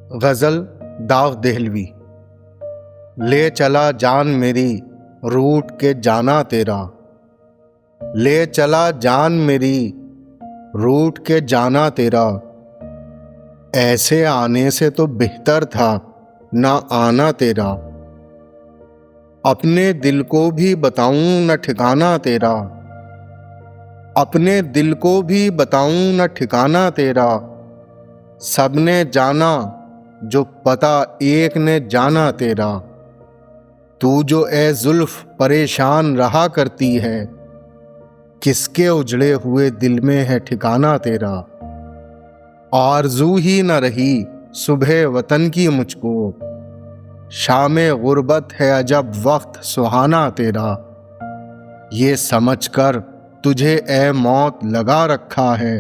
غزل داغ دہلوی۔ لے چلا جان میری روٹ کے جانا تیرا، لے چلا جان میری روٹ کے جانا تیرا، ایسے آنے سے تو بہتر تھا نہ آنا تیرا، اپنے دل کو بھی بتاؤں نہ ٹھکانا تیرا، اپنے دل کو بھی بتاؤں نہ ٹھکانا تیرا، سب نے جانا جو پتا ایک نے جانا تیرا، تو جو اے زلف پریشان رہا کرتی ہے، کس کے اجڑے ہوئے دل میں ہے ٹھکانا تیرا، آرزو ہی نہ رہی صبح وطن کی مجھ کو، شام غربت ہے عجب وقت سہانا تیرا، یہ سمجھ کر تجھے اے موت لگا رکھا ہے،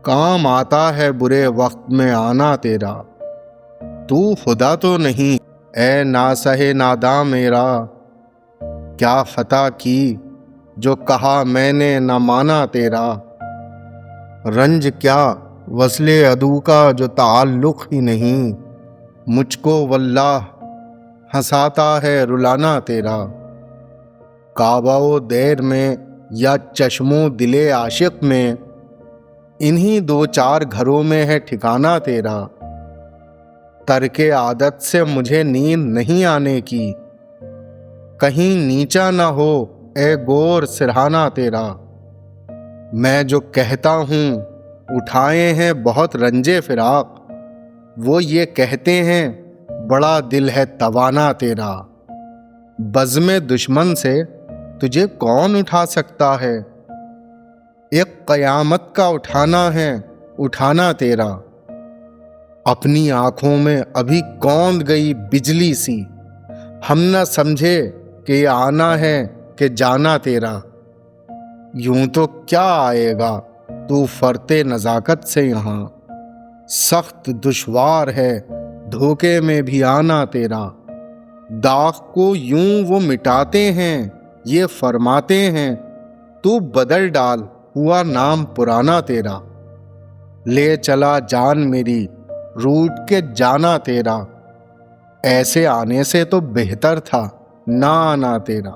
کام آتا ہے برے وقت میں آنا تیرا، تو خدا تو نہیں اے ناصح ناداں میرا، کیا خطا کی جو کہا میں نے نہ مانا تیرا، رنج کیا وصل عدو کا جو تعلق ہی نہیں، مجھ کو واللہ ہنساتا ہے رلانا تیرا، کعبہ و دیر میں یا چشم و دل عاشق میں، انہی دو چار گھروں میں ہے ٹھکانا تیرا، ترک عادت سے مجھے نیند نہیں آنے کی، کہیں نیچا نہ ہو اے گور سرہانا تیرا، میں جو کہتا ہوں اٹھائے ہیں بہت رنجے فراق، وہ یہ کہتے ہیں بڑا دل ہے توانا تیرا، بزم دشمن سے تجھے کون اٹھا سکتا ہے، ایک قیامت کا اٹھانا ہے اٹھانا تیرا، اپنی آنکھوں میں ابھی کوند گئی بجلی سی، ہم نہ سمجھے کہ یہ آنا ہے کہ جانا تیرا، یوں تو کیا آئے گا تو فرتے نزاکت سے یہاں، سخت دشوار ہے دھوکے میں بھی آنا تیرا، داغ کو یوں وہ مٹاتے ہیں یہ فرماتے ہیں، تو بدل ڈال ہوا نام پرانا تیرا، لے چلا جان میری روٹ کے جانا تیرا، ایسے آنے سے تو بہتر تھا نہ آنا تیرا۔